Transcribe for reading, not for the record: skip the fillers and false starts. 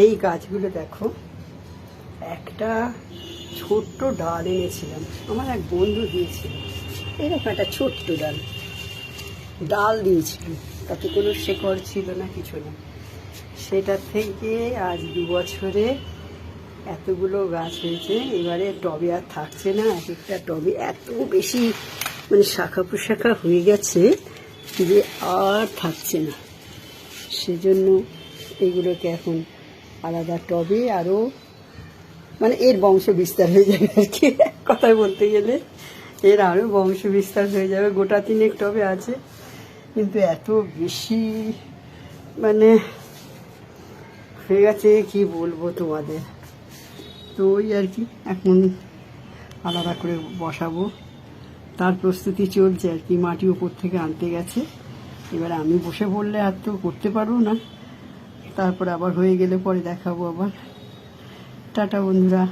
এই গাছগুলো দেখো, একটা ছোট্ট ডাল এনেছিলাম, আমার এক বন্ধু দিয়েছিল। এরকম একটা ছোট্ট ডাল দিয়েছিল, তাতে কোনো শেকড় ছিল না, কিছু না। সেটা থেকে আজ 2 বছরে এতগুলো গাছ হয়েছে। এবারে টবে আর থাকছে না, এক একটা টবে এত বেশি মানে শাখা প্রশাখা হয়ে গেছে যে আর থাকছে না। সেজন্য এগুলোকে এখন আলাদা টবে আরও মানে এর বংশ বিস্তার হয়ে যাবে আর কি, কথায় বলতে গেলে এর আরও বংশ বিস্তার হয়ে যাবে। গোটা 3 টবে আছে, কিন্তু এত বেশি মানে হয়ে গেছে কি বলবো তোমাদের। তো ওই আর কি, এখন আলাদা করে বসাবো, তার প্রস্তুতি চলছে আর কি। মাটি উপর থেকে আনতে গেছে, এবার আমি বসে পড়লে আর তো করতে পারবো না। তারপরে আবার হয়ে গেলে পরে দেখাবো আবার। টাটা বন্ধুরা।